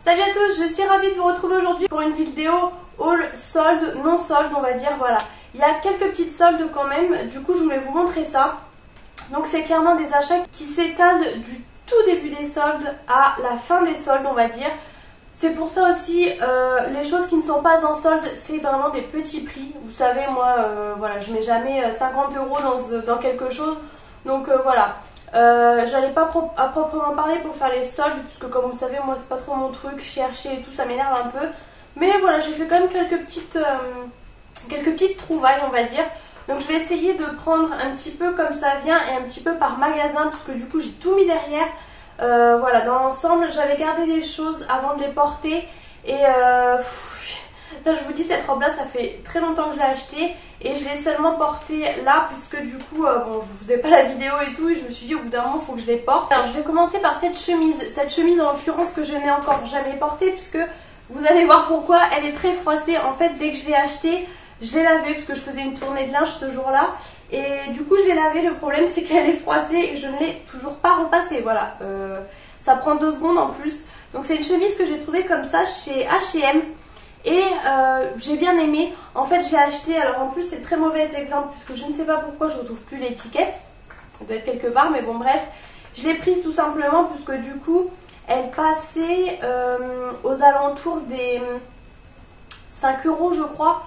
Salut à tous, je suis ravie de vous retrouver aujourd'hui pour une vidéo haul solde, non solde on va dire, voilà. Il y a quelques petites soldes quand même, du coup je voulais vous montrer ça. Donc c'est clairement des achats qui s'étalent du tout début des soldes à la fin des soldes on va dire. C'est pour ça aussi, les choses qui ne sont pas en solde, c'est vraiment des petits prix. Vous savez moi, voilà, je mets jamais 50 € dans quelque chose, donc voilà. J'allais pas à proprement parler pour faire les soldes puisque comme vous savez moi c'est pas trop mon truc, chercher et tout ça m'énerve un peu, mais voilà j'ai fait quand même quelques petites trouvailles on va dire. Donc je vais essayer de prendre un petit peu comme ça vient et un petit peu par magasin puisque du coup j'ai tout mis derrière. Voilà, dans l'ensemble j'avais gardé des choses avant de les porter et là je vous dis cette robe là ça fait très longtemps que je l'ai achetée et je l'ai seulement portée là puisque du coup bon je vous faisais pas la vidéo et tout et je me suis dit au bout d'un moment il faut que je les porte. Alors je vais commencer par cette chemise en l'occurrence que je n'ai encore jamais portée puisque vous allez voir pourquoi elle est très froissée. En fait dès que je l'ai achetée je l'ai lavée parce que je faisais une tournée de linge ce jour là et du coup je l'ai lavée. Le problème c'est qu'elle est froissée et je ne l'ai toujours pas repassée, voilà. Ça prend 2 secondes en plus. Donc c'est une chemise que j'ai trouvée comme ça chez H&M. Et j'ai bien aimé. En fait je l'ai acheté, alors en plus c'est très mauvais exemple puisque je ne sais pas pourquoi je ne retrouve plus l'étiquette. Elle doit être quelque part mais bon bref. Je l'ai prise tout simplement puisque du coup elle passait aux alentours des 5 € je crois.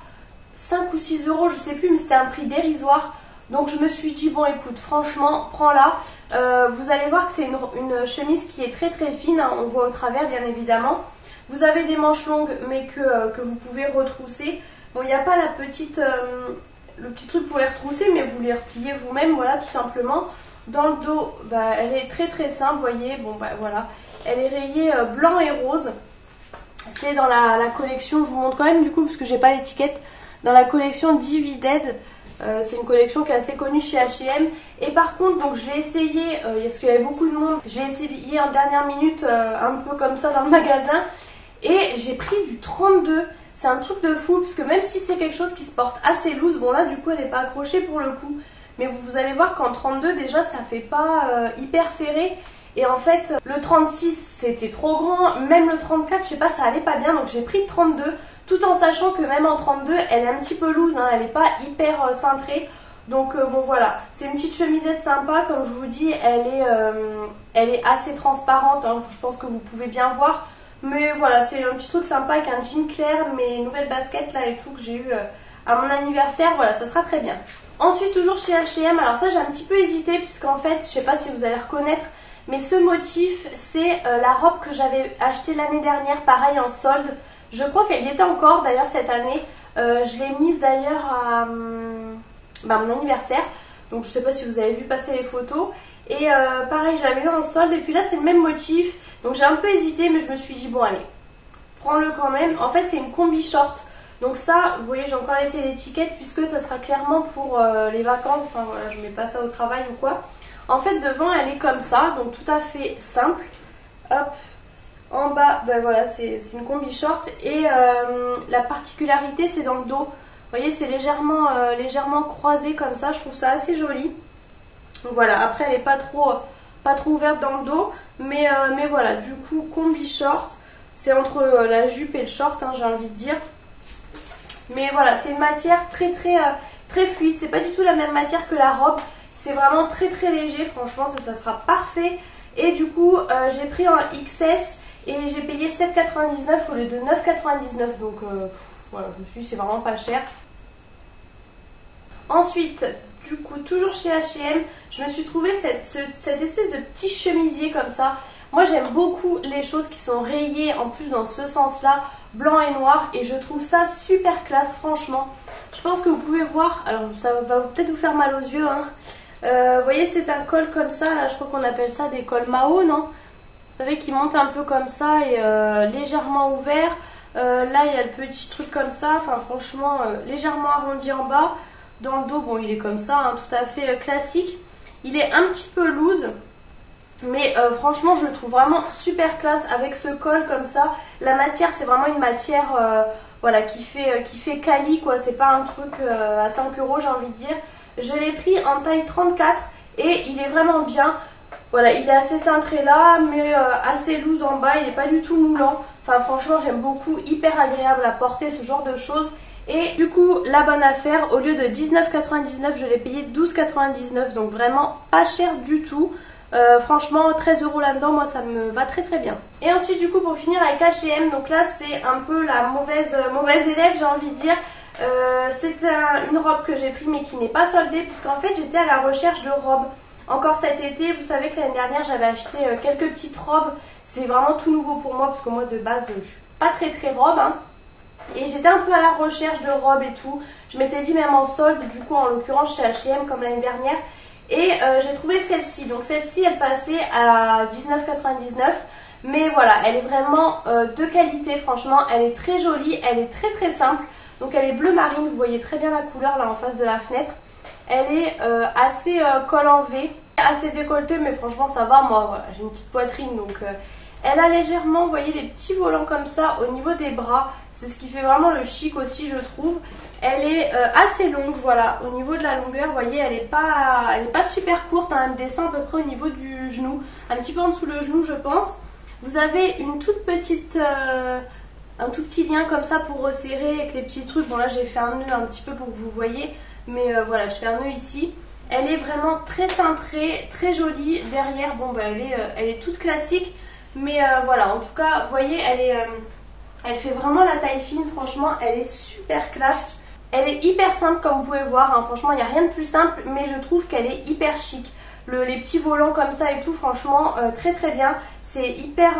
5 ou 6 € je sais plus mais c'était un prix dérisoire. Donc je me suis dit bon écoute franchement prends-la. Vous allez voir que c'est une chemise qui est très très fine, hein, on voit au travers bien évidemment. Vous avez des manches longues mais que vous pouvez retrousser. Bon il n'y a pas la petite, le petit truc pour les retrousser mais vous les repliez vous-même, voilà tout simplement. Dans le dos bah, elle est très très simple, vous voyez, bon bah voilà. Elle est rayée blanc et rose. C'est dans la collection, je vous montre quand même du coup parce que j'ai pas l'étiquette. Dans la collection Divided, c'est une collection qui est assez connue chez H&M. Et par contre, donc je l'ai essayé, parce qu'il y avait beaucoup de monde, je l'ai essayé en dernière minute, un peu comme ça dans le magasin. Et j'ai pris du 32. C'est un truc de fou, parce que même si c'est quelque chose qui se porte assez loose, bon là du coup elle n'est pas accrochée pour le coup. Mais vous allez voir qu'en 32 déjà ça fait pas hyper serré. Et en fait le 36 c'était trop grand, même le 34 je sais pas ça allait pas bien. Donc j'ai pris le 32 tout en sachant que même en 32 elle est un petit peu loose, hein, elle n'est pas hyper cintrée. Donc bon voilà, c'est une petite chemisette sympa comme je vous dis, elle est assez transparente, hein, je pense que vous pouvez bien voir. Mais voilà, c'est un petit truc sympa avec un jean clair, mes nouvelles baskets là et tout que j'ai eu à mon anniversaire, voilà ça sera très bien. Ensuite toujours chez H&M, alors ça j'ai un petit peu hésité puisqu'en fait je sais pas si vous allez reconnaître, mais ce motif c'est la robe que j'avais achetée l'année dernière, pareil en solde. Je crois qu'elle y était encore d'ailleurs cette année, je l'ai mise d'ailleurs à mon anniversaire, donc je sais pas si vous avez vu passer les photos. Et pareil je l'avais eu en solde et puis là c'est le même motif, donc j'ai un peu hésité mais je me suis dit bon allez, prends-le quand même. En fait c'est une combi short, donc ça vous voyez j'ai encore laissé l'étiquette puisque ça sera clairement pour les vacances, enfin voilà je mets pas ça au travail ou quoi. En fait devant elle est comme ça, donc tout à fait simple, hop. En bas, ben voilà, c'est une combi short et la particularité c'est dans le dos. Vous voyez, c'est légèrement croisé comme ça, je trouve ça assez joli. Donc voilà, après elle n'est pas trop ouverte dans le dos, mais voilà, du coup combi short, c'est entre la jupe et le short, hein, j'ai envie de dire. Mais voilà, c'est une matière très fluide, c'est pas du tout la même matière que la robe, c'est vraiment très léger, franchement ça sera parfait. Et du coup j'ai pris en XS. Et j'ai payé 7,99 au lieu de 9,99, donc voilà, je me suis dit c'est vraiment pas cher. Ensuite, du coup, toujours chez H&M, je me suis trouvé cette espèce de petit chemisier comme ça. Moi j'aime beaucoup les choses qui sont rayées, en plus dans ce sens-là, blanc et noir, et je trouve ça super classe, franchement. Je pense que vous pouvez voir, alors ça va peut-être vous faire mal aux yeux, hein. Vous voyez, c'est un col comme ça, là je crois qu'on appelle ça des cols Mao, non ? Vous savez qui monte un peu comme ça et légèrement ouvert. Là il y a le petit truc comme ça, enfin franchement légèrement arrondi en bas. Dans le dos bon il est comme ça, hein, tout à fait classique. Il est un petit peu loose, mais franchement je le trouve vraiment super classe avec ce col comme ça. La matière c'est vraiment une matière voilà, qui fait quali quoi, c'est pas un truc à 5 € j'ai envie de dire. Je l'ai pris en taille 34 et il est vraiment bien. Voilà, il est assez cintré là, mais assez loose en bas, il n'est pas du tout moulant. Enfin franchement j'aime beaucoup, hyper agréable à porter ce genre de choses. Et du coup la bonne affaire, au lieu de 19,99 je l'ai payé 12,99, donc vraiment pas cher du tout. Franchement 13 € là-dedans, moi ça me va très très bien. Et ensuite du coup pour finir avec H&M, donc là c'est un peu la mauvaise élève j'ai envie de dire. C'est une robe que j'ai pris mais qui n'est pas soldée, puisqu'en fait j'étais à la recherche de robes. Encore cet été, vous savez que l'année dernière j'avais acheté quelques petites robes. C'est vraiment tout nouveau pour moi parce que moi de base je suis pas très robe hein. Et j'étais un peu à la recherche de robes et tout. Je m'étais dit même en solde, du coup en l'occurrence chez H&M comme l'année dernière. Et j'ai trouvé celle-ci. Donc celle-ci elle passait à 19,99. Mais voilà, elle est vraiment de qualité franchement. Elle est très jolie, elle est très simple. Donc elle est bleu marine, vous voyez très bien la couleur là en face de la fenêtre. Elle est assez col en V, assez décolletée mais franchement ça va, moi voilà, j'ai une petite poitrine donc elle a légèrement, vous voyez, des petits volants comme ça au niveau des bras. C'est ce qui fait vraiment le chic aussi je trouve. Elle est assez longue, voilà, au niveau de la longueur, vous voyez, elle est pas super courte, hein, elle descend à peu près au niveau du genou, un petit peu en dessous le genou je pense. Vous avez une toute petite... un tout petit lien comme ça pour resserrer avec les petits trucs. Bon là j'ai fait un nœud un petit peu pour que vous voyez, mais voilà, je fais un nœud ici. Elle est vraiment très cintrée, très jolie. Derrière, bon bah elle est toute classique, mais voilà, en tout cas vous voyez elle fait vraiment la taille fine. Franchement elle est super classe. Elle est hyper simple comme vous pouvez voir hein. Franchement il n'y a rien de plus simple, mais je trouve qu'elle est hyper chic. Les petits volants comme ça et tout, franchement très bien. C'est hyper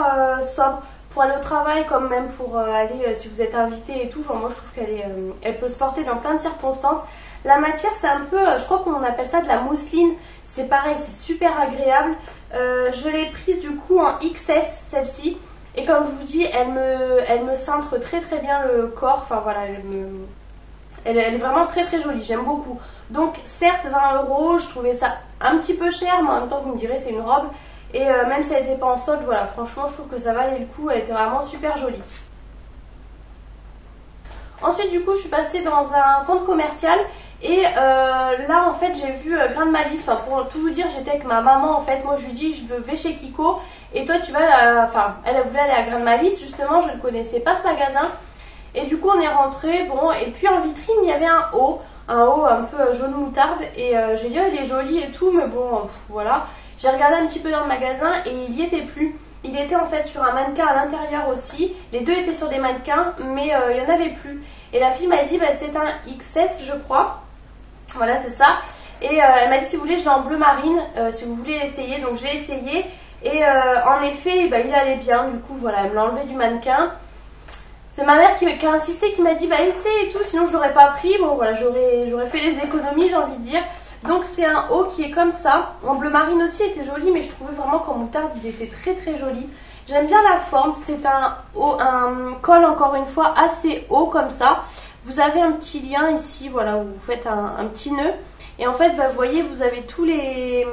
sobre pour aller au travail, comme même pour aller si vous êtes invité et tout. Enfin moi je trouve elle peut se porter dans plein de circonstances. La matière c'est un peu, je crois qu'on appelle ça de la mousseline. C'est pareil, c'est super agréable. Je l'ai prise du coup en XS celle-ci. Et comme je vous dis, elle me cintre très bien le corps. Enfin voilà, elle est vraiment très jolie, j'aime beaucoup. Donc certes 20 €, je trouvais ça un petit peu cher, mais en même temps vous me direz c'est une robe. Et même si elle n'était pas en solde, voilà, franchement je trouve que ça valait le coup, elle était vraiment super jolie. Ensuite du coup je suis passée dans un centre commercial et là en fait j'ai vu Grain de Malice. Enfin pour tout vous dire, j'étais avec ma maman en fait. Moi je lui dis je vais chez Kiko et toi tu vas enfin elle voulait aller à Grain de Malice justement, je ne connaissais pas ce magasin. Et du coup on est rentré, bon, et puis en vitrine il y avait un haut un peu jaune moutarde. Et j'ai dit oh, il est joli et tout, mais bon voilà. J'ai regardé un petit peu dans le magasin et il n'y était plus. Il était en fait sur un mannequin à l'intérieur aussi. Les deux étaient sur des mannequins, mais il n'y en avait plus. Et la fille m'a dit bah, c'est un XS je crois. Voilà c'est ça. Et elle m'a dit si vous voulez je l'ai en bleu marine, si vous voulez l'essayer. Donc je l'ai essayé. Et en effet bah, il allait bien. Du coup voilà, elle me l'a enlevé du mannequin. C'est ma mère qui a insisté, qui m'a dit bah essaye et tout, sinon je l'aurais pas pris. Bon voilà, j'aurais fait les économies j'ai envie de dire. Donc c'est un haut qui est comme ça. En bleu marine aussi était joli, mais je trouvais vraiment qu'en moutarde il était très joli. J'aime bien la forme, c'est un col encore une fois assez haut comme ça. Vous avez un petit lien ici, voilà, où vous faites un petit nœud. Et en fait, bah, vous voyez, vous avez tous les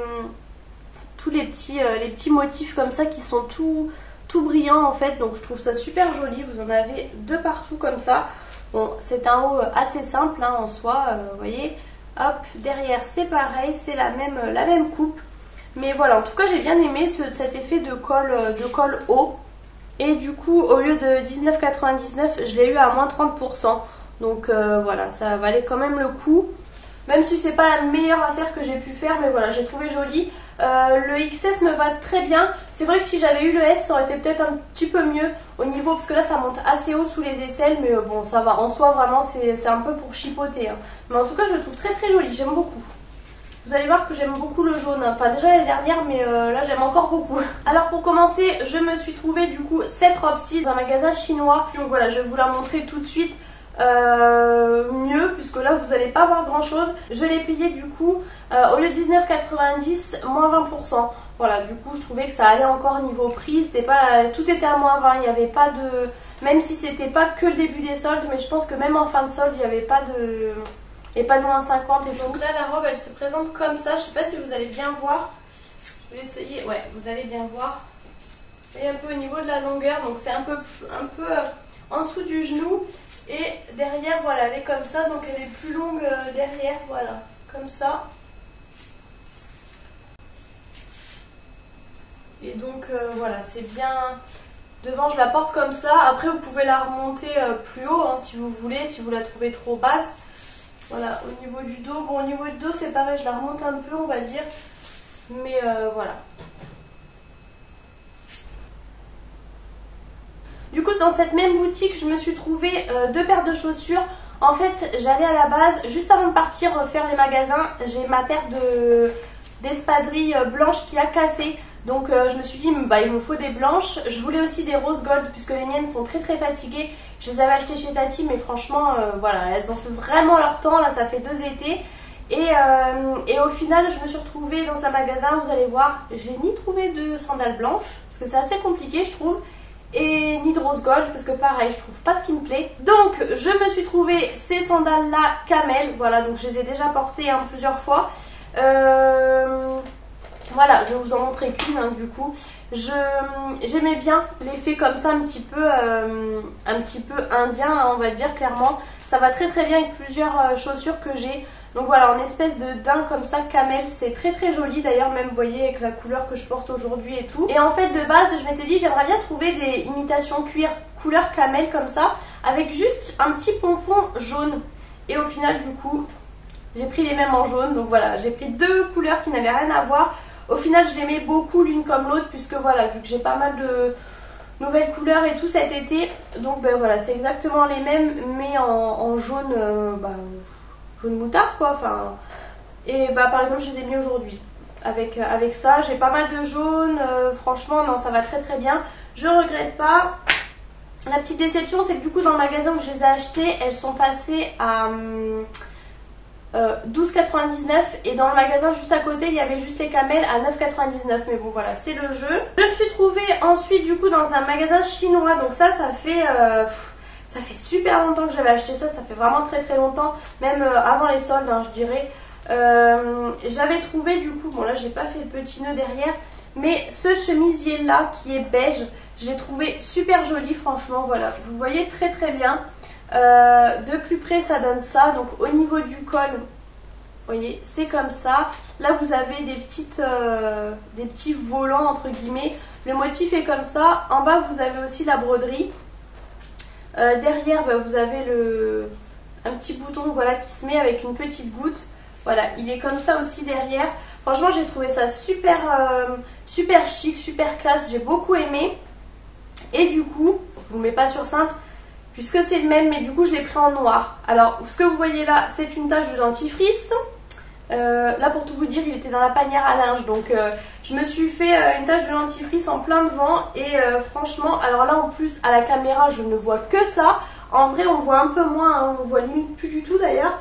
petits motifs comme ça qui sont tout brillants en fait. Donc je trouve ça super joli, vous en avez deux partout comme ça. Bon, c'est un haut assez simple hein, en soi, vous voyez. Hop, derrière c'est pareil, c'est la même coupe. Mais voilà, en tout cas j'ai bien aimé cet effet de col haut. Et du coup au lieu de 19,99 je l'ai eu à moins 30%. Donc voilà, ça valait quand même le coup. Même si c'est pas la meilleure affaire que j'ai pu faire, mais voilà, j'ai trouvé joli. Le XS me va très bien. C'est vrai que si j'avais eu le S, ça aurait été peut-être un petit peu mieux au niveau, parce que là ça monte assez haut sous les aisselles, mais bon ça va. En soi vraiment c'est un peu pour chipoter. Hein. Mais en tout cas je le trouve très joli, j'aime beaucoup. Vous allez voir que j'aime beaucoup le jaune. Enfin déjà l'année dernière, mais là j'aime encore beaucoup. Alors pour commencer, je me suis trouvé du coup cette robe-ci dans un magasin chinois. Donc voilà, je vais vous la montrer tout de suite. Mieux, puisque là vous n'allez pas voir grand chose. Je l'ai payé du coup au lieu de 19,90 moins 20%. Voilà, du coup je trouvais que ça allait encore niveau prix. C'était pas, tout était à moins 20, il n'y avait pas de, même si c'était pas que le début des soldes, mais je pense que même en fin de solde il n'y avait pas de, et pas de moins 50. Et donc là la robe elle se présente comme ça. Je sais pas si vous allez bien voir, je vais essayer. Ouais, vous allez bien voir. Et un peu au niveau de la longueur, donc c'est un peu en dessous du genou. Et derrière, voilà, elle est comme ça, donc elle est plus longue derrière, voilà, comme ça. Et donc voilà, c'est bien Devant je la porte comme ça. Après vous pouvez la remonter plus haut hein, si vous voulez, si vous la trouvez trop basse. Voilà, au niveau du dos. Bon, au niveau du dos c'est pareil, je la remonte un peu on va dire. Mais voilà. Du coup dans cette même boutique je me suis trouvé deux paires de chaussures. En fait j'allais à la base, juste avant de partir faire les magasins, j'ai ma paire d'espadrilles blanches qui a cassé. Donc je me suis dit bah, il me faut des blanches. Je voulais aussi des rose gold puisque les miennes sont très très fatiguées. Je les avais achetées chez Tati mais franchement voilà, elles ont fait vraiment leur temps. Là ça fait 2 étés. Et au final je me suis retrouvée dans un magasin, vous allez voir, j'ai ni trouvé de sandales blanches parce que c'est assez compliqué je trouve. Et ni de rose gold parce que pareil je trouve pas ce qui me plaît. Donc je me suis trouvé ces sandales là camel. Voilà, donc je les ai déjà portées hein, plusieurs fois. Voilà, je vais vous en montrer qu'une hein, du coup. J'aimais bien l'effet comme ça un petit peu indien hein, on va dire clairement. Ça va très très bien avec plusieurs chaussures que j'ai. Donc voilà, en espèce de daim comme ça, camel, c'est très très joli d'ailleurs, même vous voyez avec la couleur que je porte aujourd'hui et tout. Et en fait de base je m'étais dit j'aimerais bien trouver des imitations cuir couleur camel comme ça, avec juste un petit pompon jaune. Et au final du coup j'ai pris les mêmes en jaune, donc voilà, j'ai pris deux couleurs qui n'avaient rien à voir. Au final je les mets beaucoup l'une comme l'autre puisque voilà, vu que j'ai pas mal de nouvelles couleurs et tout cet été. Donc ben voilà, c'est exactement les mêmes mais en jaune, jaune moutarde quoi, enfin. Et bah par exemple je les ai mis aujourd'hui avec ça, j'ai pas mal de jaune, franchement non ça va très très bien, je regrette pas. La petite déception c'est que du coup dans le magasin où je les ai achetées, elles sont passées à 12,99 et dans le magasin juste à côté il y avait juste les camels à 9,99, mais bon voilà c'est le jeu. Je me suis trouvée ensuite du coup dans un magasin chinois, donc ça fait super longtemps que j'avais acheté ça, ça fait vraiment très très longtemps, même avant les soldes hein, je dirais. J'avais trouvé du coup, bon là j'ai pas fait le petit nœud derrière, mais ce chemisier là qui est beige, je l'ai trouvé super joli franchement, voilà, vous voyez très très bien. De plus près ça donne ça, donc au niveau du col, vous voyez c'est comme ça. Là vous avez des petits volants entre guillemets, le motif est comme ça. En bas vous avez aussi la broderie. Derrière vous avez un petit bouton voilà, qui se met avec une petite goutte. Voilà, il est comme ça aussi derrière. Franchement j'ai trouvé ça super, super chic, super classe, j'ai beaucoup aimé. Et du coup, je vous le mets pas sur cintre puisque c'est le même, mais du coup je l'ai pris en noir. Alors ce que vous voyez là c'est une tache de dentifrice. Là pour tout vous dire il était dans la panière à linge, donc je me suis fait une tache de dentifrice en plein devant. Et franchement, alors là en plus à la caméra je ne vois que ça. En vrai on voit un peu moins hein, on voit limite plus du tout d'ailleurs,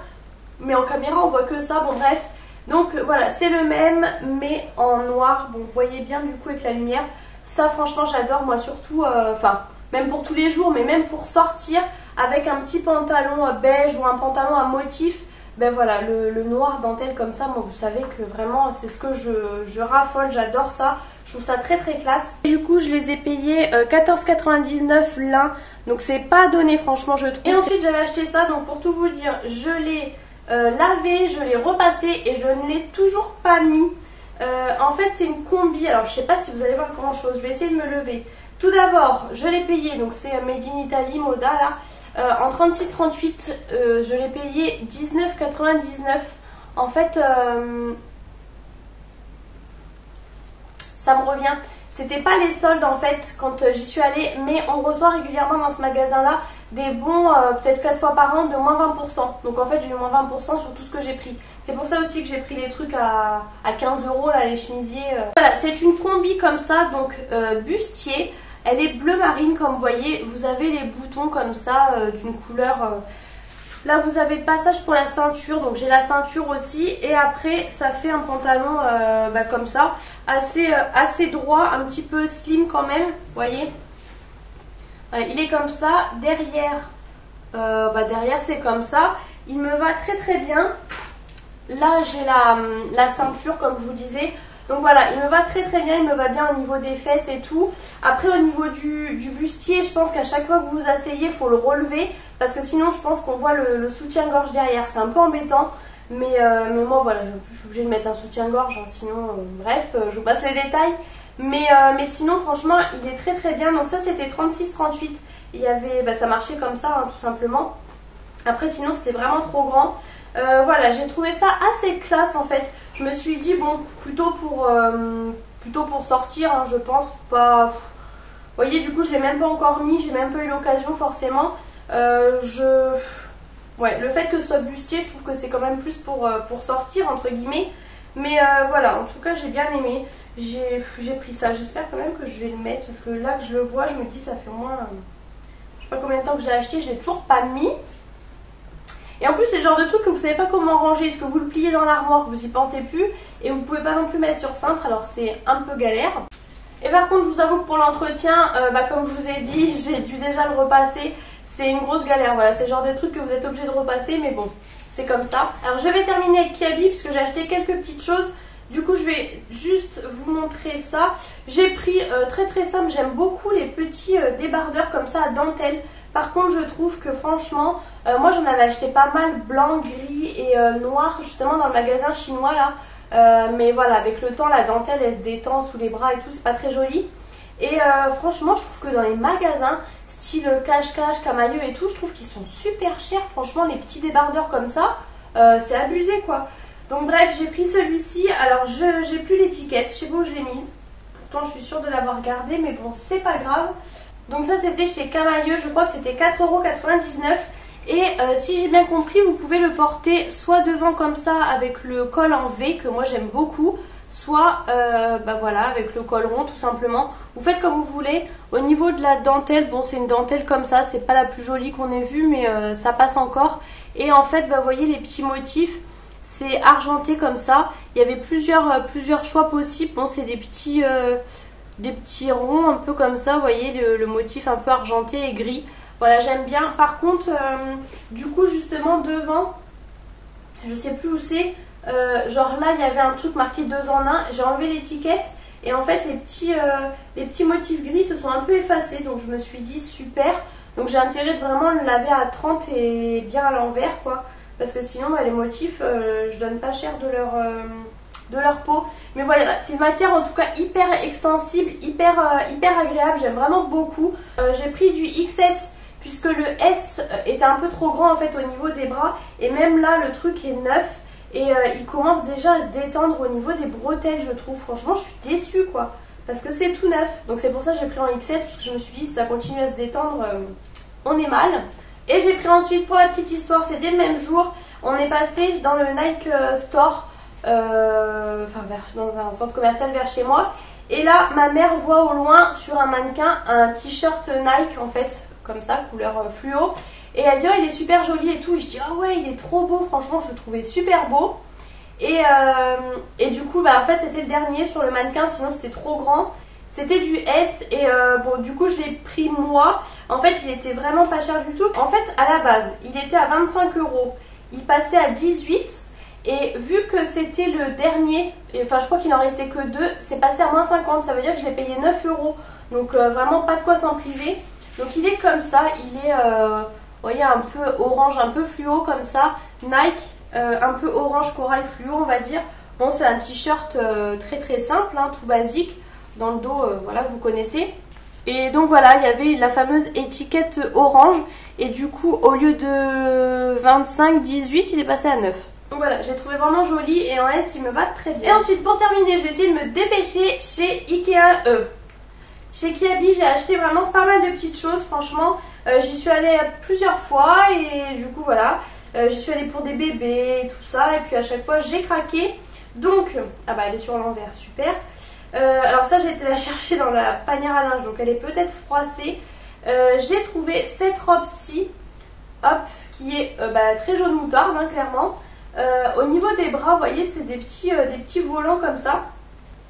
mais en caméra on voit que ça, bon bref. Donc voilà c'est le même mais en noir, bon vous voyez bien du coup avec la lumière. Ça franchement j'adore moi, surtout enfin même pour tous les jours, mais même pour sortir avec un petit pantalon beige ou un pantalon à motif. Ben voilà, le noir dentelle comme ça, moi vous savez que vraiment c'est ce que je raffole, j'adore ça. Je trouve ça très très classe. Et du coup je les ai payés 14,99 l'un, donc c'est pas donné franchement je trouve. Et ensuite j'avais acheté ça, donc pour tout vous dire, je l'ai lavé, je l'ai repassé et je ne l'ai toujours pas mis. En fait c'est une combi, alors je sais pas si vous allez voir grand chose, je vais essayer de me lever. Tout d'abord je l'ai payé, donc c'est Made in Italy, Moda là. En 36,38 je l'ai payé 19,99. En fait ça me revient, c'était pas les soldes en fait quand j'y suis allée, mais on reçoit régulièrement dans ce magasin là des bons peut-être 4 fois par an de moins 20%. Donc en fait j'ai eu moins 20% sur tout ce que j'ai pris. C'est pour ça aussi que j'ai pris les trucs à 15 € là, les chemisiers. Voilà, c'est une combi comme ça, donc bustier. Elle est bleu marine comme vous voyez, vous avez les boutons comme ça d'une couleur. Là vous avez le passage pour la ceinture, donc j'ai la ceinture aussi. Et après ça fait un pantalon comme ça, assez droit, un petit peu slim quand même, vous voyez. Voilà, il est comme ça, derrière, derrière c'est comme ça, il me va très très bien. Là j'ai la ceinture comme je vous disais. Donc voilà, il me va très très bien, il me va bien au niveau des fesses et tout. Après au niveau du bustier, je pense qu'à chaque fois que vous vous asseyez, il faut le relever. Parce que sinon je pense qu'on voit le soutien-gorge derrière, c'est un peu embêtant. Mais moi voilà, je suis obligée de mettre un soutien-gorge, hein, sinon bref, je vous passe les détails. Mais sinon franchement il est très très bien. Donc ça c'était 36,38. Il y avait, ça marchait comme ça hein, tout simplement. Après sinon c'était vraiment trop grand. Voilà, j'ai trouvé ça assez classe en fait. Je me suis dit bon, plutôt pour sortir hein, je pense, pas... Vous voyez, du coup je l'ai même pas encore mis, j'ai même pas eu l'occasion forcément. Ouais, le fait que ce soit bustier, je trouve que c'est quand même plus pour sortir entre guillemets. Mais voilà, en tout cas j'ai bien aimé. J'ai pris ça, j'espère quand même que je vais le mettre parce que là que je le vois, je me dis ça fait au moins... je sais pas combien de temps que je l'ai acheté, je l'ai toujours pas mis. Et en plus c'est le genre de truc que vous savez pas comment ranger, parce que vous le pliez dans l'armoire, vous y pensez plus, et vous pouvez pas non plus mettre sur cintre, alors c'est un peu galère. Et par contre je vous avoue que pour l'entretien, comme je vous ai dit, j'ai dû déjà le repasser, c'est une grosse galère, voilà, c'est le genre de truc que vous êtes obligé de repasser, mais bon, c'est comme ça. Alors je vais terminer avec Kiabi, puisque j'ai acheté quelques petites choses, du coup je vais juste vous montrer ça. J'ai pris très très simple, j'aime beaucoup les petits débardeurs comme ça à dentelle. Par contre je trouve que franchement, moi j'en avais acheté pas mal blanc, gris et noir justement dans le magasin chinois là. Mais voilà, avec le temps la dentelle elle se détend sous les bras et tout, c'est pas très joli. Et franchement je trouve que dans les magasins style cache-cache, camailleux et tout, je trouve qu'ils sont super chers. Franchement les petits débardeurs comme ça, c'est abusé quoi. Donc bref, j'ai pris celui-ci. Alors j'ai plus l'étiquette, je sais pas où je l'ai mise. Pourtant je suis sûre de l'avoir gardée, mais bon c'est pas grave. Donc ça c'était chez Camailleux, je crois que c'était 4,99 €. Et si j'ai bien compris, vous pouvez le porter soit devant comme ça avec le col en V, que moi j'aime beaucoup, soit voilà, avec le col rond tout simplement. Vous faites comme vous voulez. Au niveau de la dentelle, bon c'est une dentelle comme ça, c'est pas la plus jolie qu'on ait vue, mais ça passe encore. Et en fait, vous voyez les petits motifs, c'est argenté comme ça. Il y avait plusieurs choix possibles. Bon c'est des petits ronds un peu comme ça, vous voyez le motif un peu argenté et gris. Voilà, j'aime bien. Par contre, du coup justement devant, je sais plus où c'est, genre là il y avait un truc marqué 2 en 1, j'ai enlevé l'étiquette et en fait les petits motifs gris se sont un peu effacés, donc je me suis dit super. Donc j'ai intérêt de vraiment le laver à 30 et bien à l'envers quoi, parce que sinon les motifs je donne pas cher de leur peau. Mais voilà, c'est une matière en tout cas hyper extensible, hyper agréable, j'aime vraiment beaucoup. J'ai pris du XS puisque le S était un peu trop grand en fait au niveau des bras, et même là le truc est neuf et il commence déjà à se détendre au niveau des bretelles, je trouve. Franchement je suis déçue quoi, parce que c'est tout neuf. Donc c'est pour ça que j'ai pris en XS, parce que je me suis dit si ça continue à se détendre, on est mal. Et j'ai pris ensuite, pour la petite histoire, c'était le même jour, on est passé dans le Nike Store, dans un centre commercial vers chez moi, et là ma mère voit au loin sur un mannequin un t-shirt Nike en fait, comme ça, couleur fluo, et elle dit oh, il est super joli et tout, et je dis ah ouais il est trop beau, franchement je le trouvais super beau. Et du coup en fait c'était le dernier sur le mannequin, sinon c'était trop grand. C'était du S et bon du coup je l'ai pris moi. En fait il était vraiment pas cher du tout. En fait à la base il était à 25 €, il passait à 18 €. Et vu que c'était le dernier, enfin je crois qu'il en restait que 2, c'est passé à moins 50, ça veut dire que je l'ai payé 9 €. Donc vraiment pas de quoi s'en priver. Donc il est comme ça, il est, vous voyez, un peu orange, un peu fluo comme ça. Nike, un peu orange corail fluo on va dire. Bon c'est un t-shirt très très simple, hein, tout basique. Dans le dos, voilà, vous connaissez. Et donc voilà, il y avait la fameuse étiquette orange. Et du coup, au lieu de 25, 18, il est passé à 9. Donc voilà, j'ai trouvé vraiment joli et en S, il me va très bien. Et ensuite, pour terminer, je vais essayer de me dépêcher chez Ikea. Chez Kiabi, j'ai acheté vraiment pas mal de petites choses, franchement. J'y suis allée plusieurs fois et du coup, voilà. J'y suis allée pour des bébés et tout ça. Et puis à chaque fois, j'ai craqué. Donc, ah bah elle est sur l'envers, super. Alors ça j'ai été la chercher dans la panière à linge, donc elle est peut-être froissée. J'ai trouvé cette robe-ci, hop, qui est très jaune moutarde, hein, clairement. Au niveau des bras, vous voyez, c'est des petits volants comme ça.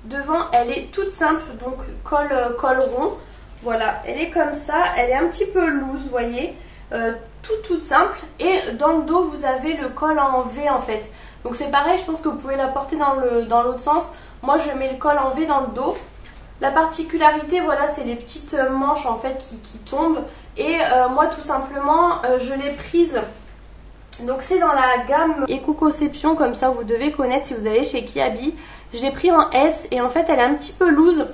Devant, elle est toute simple, donc col rond. Voilà, elle est comme ça, elle est un petit peu loose, vous voyez, toute simple. Et dans le dos, vous avez le col en V en fait. Donc c'est pareil, je pense que vous pouvez la porter dans l'autre sens. Moi je mets le col en V dans le dos. La particularité, voilà, c'est les petites manches en fait qui tombent. Et moi tout simplement, je l'ai prise. Donc c'est dans la gamme Éco-Conception, comme ça vous devez connaître si vous allez chez Kiabi. Je l'ai pris en S et en fait elle est un petit peu loose.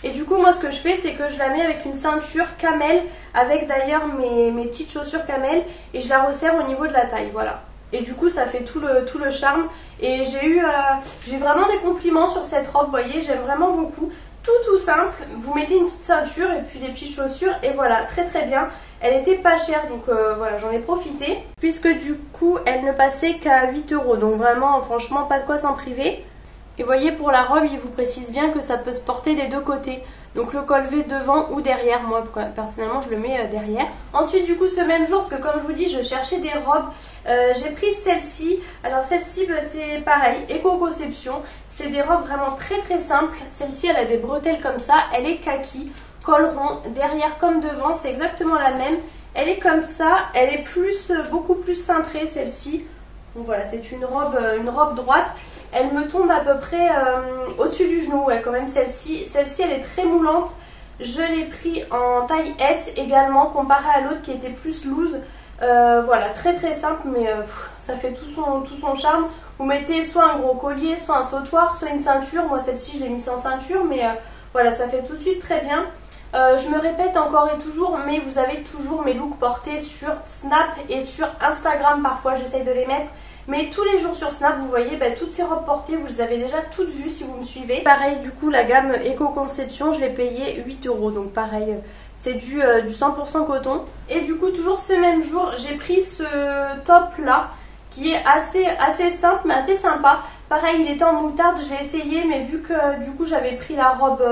Et du coup moi ce que je fais c'est que je la mets avec une ceinture camel, avec d'ailleurs mes petites chaussures camel, et je la resserre au niveau de la taille, voilà. Et du coup ça fait tout le charme. Et j'ai vraiment des compliments sur cette robe, vous voyez, j'aime vraiment beaucoup. Tout simple, vous mettez une petite ceinture et puis des petites chaussures et voilà, très bien. Elle était pas chère, donc voilà, j'en ai profité. Puisque du coup elle ne passait qu'à 8 €, donc vraiment franchement pas de quoi s'en priver. Et vous voyez, pour la robe il vous précise bien que ça peut se porter des deux côtés. Donc le col V devant ou derrière, moi personnellement je le mets derrière. Ensuite du coup ce même jour, parce que comme je vous dis je cherchais des robes, j'ai pris celle-ci. Alors celle-ci c'est pareil, éco-conception. C'est des robes vraiment très simples. Celle-ci elle a des bretelles comme ça, elle est kaki, col rond, derrière comme devant, c'est exactement la même. Elle est comme ça, elle est beaucoup plus cintrée celle-ci. Donc voilà, c'est une robe droite. Elle me tombe à peu près au-dessus du genou, ouais, quand même celle-ci. Celle-ci, elle est très moulante. Je l'ai pris en taille S également, comparé à l'autre qui était plus loose. Voilà, très simple, mais ça fait tout son charme. Vous mettez soit un gros collier, soit un sautoir, soit une ceinture. Moi, celle-ci, je l'ai mis sans ceinture, mais voilà, ça fait tout de suite très bien. Je me répète encore et toujours, mais vous avez toujours mes looks portés sur Snap et sur Instagram. Parfois, j'essaye de les mettre. Mais tous les jours sur Snap, vous voyez, toutes ces robes portées, vous les avez déjà toutes vues si vous me suivez. Pareil, du coup, la gamme éco-conception, je l'ai payé 8 €. Donc pareil, c'est du 100% coton. Et du coup, toujours ce même jour, j'ai pris ce top-là, qui est assez simple, mais assez sympa. Pareil, il était en moutarde, je l'ai essayé, mais vu que du coup, j'avais pris la robe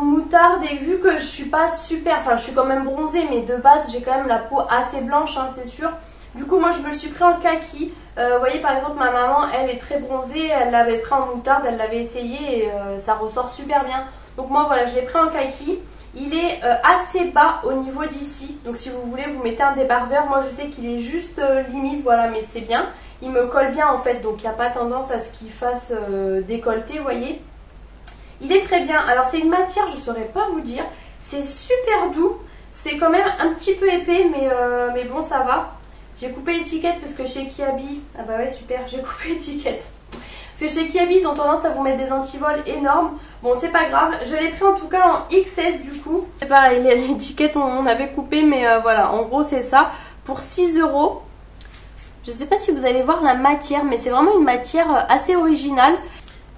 moutarde, et vu que je suis pas super, enfin, je suis quand même bronzée, mais de base, j'ai quand même la peau assez blanche, hein, c'est sûr. Du coup moi je me le suis pris en kaki. Vous voyez par exemple ma maman, elle est très bronzée, elle l'avait pris en moutarde, elle l'avait essayé et ça ressort super bien. Donc moi voilà, je l'ai pris en kaki. Il est assez bas au niveau d'ici, donc si vous voulez vous mettez un débardeur. Moi je sais qu'il est juste limite, voilà, mais c'est bien. Il me colle bien en fait, donc il n'y a pas tendance à ce qu'il fasse décolleté, vous voyez. Il est très bien. Alors c'est une matière, je ne saurais pas vous dire, c'est super doux. C'est quand même un petit peu épais, mais bon ça va. J'ai coupé l'étiquette parce que chez Kiabi, ah bah ouais super, j'ai coupé l'étiquette. Parce que chez Kiabi ils ont tendance à vous mettre des antivols énormes. Bon c'est pas grave, je l'ai pris en tout cas en XS du coup. C'est pareil, l'étiquette on avait coupé, mais voilà, en gros c'est ça. Pour 6 €. Je sais pas si vous allez voir la matière, mais c'est vraiment une matière assez originale.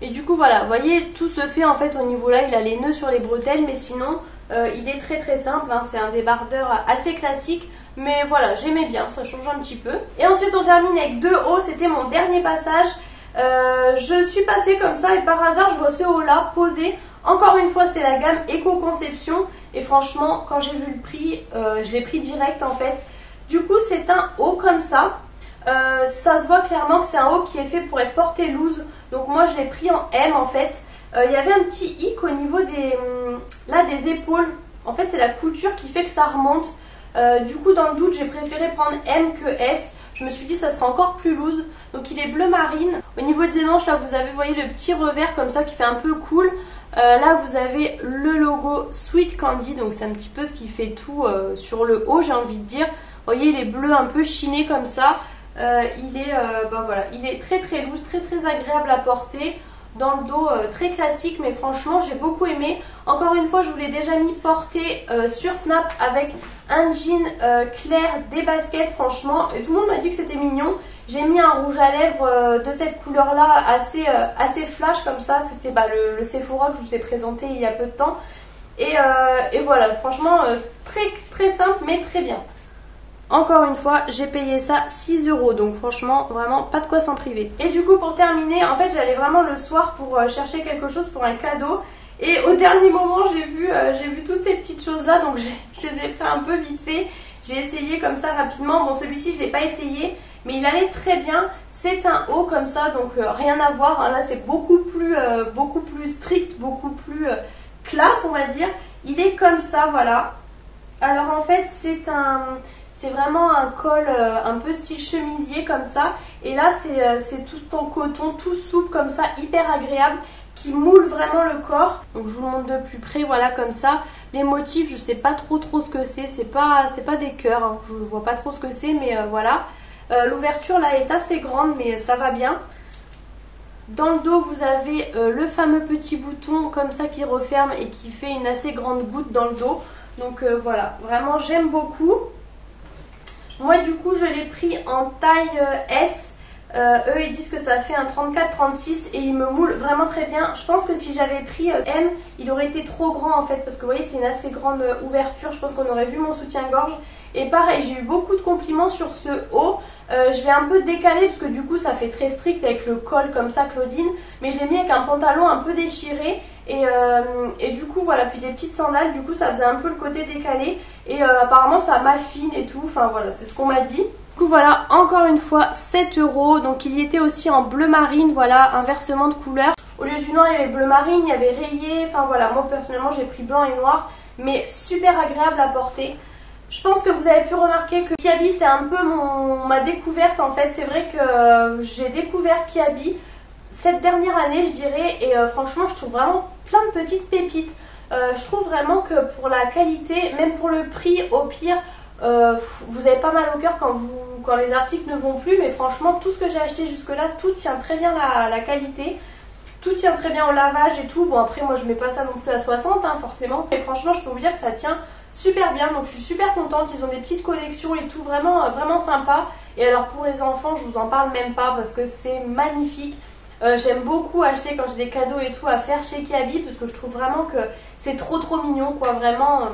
Et du coup voilà, vous voyez, tout se fait en fait au niveau là, il a les nœuds sur les bretelles, mais sinon il est très simple, hein. C'est un débardeur assez classique. Mais voilà, j'aimais bien, ça change un petit peu. Et ensuite on termine avec deux hauts, c'était mon dernier passage. Je suis passée comme ça et par hasard je vois ce haut là posé. Encore une fois c'est la gamme éco-conception. Et franchement quand j'ai vu le prix, je l'ai pris direct en fait. Du coup c'est un haut comme ça. Ça se voit clairement que c'est un haut qui est fait pour être porté loose. Donc moi je l'ai pris en M en fait. Il y avait un petit hic au niveau des épaules. En fait c'est la couture qui fait que ça remonte. Du coup dans le doute j'ai préféré prendre M que S. Je me suis dit ça sera encore plus loose. Donc il est bleu marine. Au niveau des manches là vous avez, vous voyez, le petit revers comme ça qui fait un peu cool. Là vous avez le logo Sweet Candy. Donc c'est un petit peu ce qui fait tout sur le haut, j'ai envie de dire. Vous voyez il est bleu un peu chiné comme ça. Voilà, il est très loose, très agréable à porter. Dans le dos, très classique, mais franchement j'ai beaucoup aimé. Encore une fois je vous l'ai déjà mis porté sur Snap avec un jean clair, des baskets, franchement, et tout le monde m'a dit que c'était mignon. J'ai mis un rouge à lèvres de cette couleur là, assez flash comme ça. C'était le Sephora que je vous ai présenté il y a peu de temps. Et voilà, franchement très simple mais très bien. Encore une fois, j'ai payé ça 6 €, donc franchement, vraiment pas de quoi s'en priver. Et du coup, pour terminer, en fait, j'allais vraiment le soir pour chercher quelque chose pour un cadeau. Et au dernier moment, j'ai vu toutes ces petites choses-là, donc je les ai pris un peu vite fait. J'ai essayé comme ça rapidement. Bon, celui-ci, je ne l'ai pas essayé, mais il allait très bien. C'est un haut comme ça, donc rien à voir. Hein. Là, c'est beaucoup plus strict, beaucoup plus classe, on va dire. Il est comme ça, voilà. Alors en fait, c'est vraiment un col un peu style chemisier comme ça. Et là c'est tout en coton, tout souple comme ça, hyper agréable, qui moule vraiment le corps. Donc je vous le montre de plus près, voilà comme ça. Les motifs, je sais pas trop ce que c'est pas des cœurs, hein. Je vois pas trop ce que c'est, mais voilà. L'ouverture là est assez grande, mais ça va bien. Dans le dos vous avez le fameux petit bouton comme ça qui referme et qui fait une assez grande goutte dans le dos. Donc voilà, vraiment j'aime beaucoup. Moi du coup je l'ai pris en taille S. Eux ils disent que ça fait un 34-36 et il me moule vraiment très bien. Je pense que si j'avais pris M, il aurait été trop grand en fait, parce que vous voyez c'est une assez grande ouverture. Je pense qu'on aurait vu mon soutien-gorge. Et pareil, j'ai eu beaucoup de compliments sur ce haut. Je l'ai un peu décalé parce que du coup ça fait très strict avec le col comme ça Claudine, mais je l'ai mis avec un pantalon un peu déchiré et du coup voilà, puis des petites sandales, du coup ça faisait un peu le côté décalé et apparemment ça m'affine et tout, enfin voilà, c'est ce qu'on m'a dit. Du coup voilà, encore une fois 7 €, donc il y était aussi en bleu marine, voilà, inversement de couleur. Au lieu du noir il y avait bleu marine, il y avait rayé, enfin voilà, moi personnellement j'ai pris blanc et noir, mais super agréable à porter. Je pense que vous avez pu remarquer que Kiabi c'est un peu ma découverte en fait. C'est vrai que j'ai découvert Kiabi cette dernière année je dirais et franchement je trouve vraiment plein de petites pépites. Je trouve vraiment que pour la qualité, même pour le prix au pire, vous avez pas mal au cœur quand les articles ne vont plus, mais franchement tout ce que j'ai acheté jusque là, tout tient très bien la qualité. Tout tient très bien au lavage et tout. Bon après moi je mets pas ça non plus à 60 hein, forcément. Mais franchement je peux vous dire que ça tient super bien. Donc je suis super contente. Ils ont des petites collections et tout, vraiment, vraiment sympa. Et alors pour les enfants je vous en parle même pas parce que c'est magnifique. J'aime beaucoup acheter quand j'ai des cadeaux et tout à faire chez Kiabi parce que je trouve vraiment que c'est trop mignon quoi, vraiment.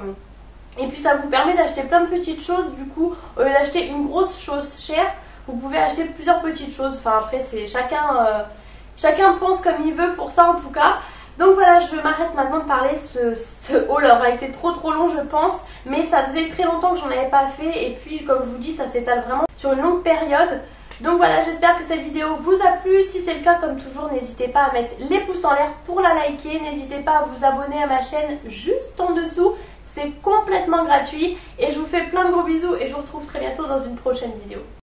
Et puis ça vous permet d'acheter plein de petites choses du coup. Au lieu d'acheter une grosse chose chère, vous pouvez acheter plusieurs petites choses. Enfin après c'est chacun pense comme il veut pour ça en tout cas. Donc voilà, je m'arrête maintenant de parler. Ce haul aura été trop long je pense. Mais ça faisait très longtemps que j'en avais pas fait. Et puis comme je vous dis, ça s'étale vraiment sur une longue période. Donc voilà, j'espère que cette vidéo vous a plu. Si c'est le cas, comme toujours, n'hésitez pas à mettre les pouces en l'air pour la liker. N'hésitez pas à vous abonner à ma chaîne juste en dessous. C'est complètement gratuit. Et je vous fais plein de gros bisous et je vous retrouve très bientôt dans une prochaine vidéo.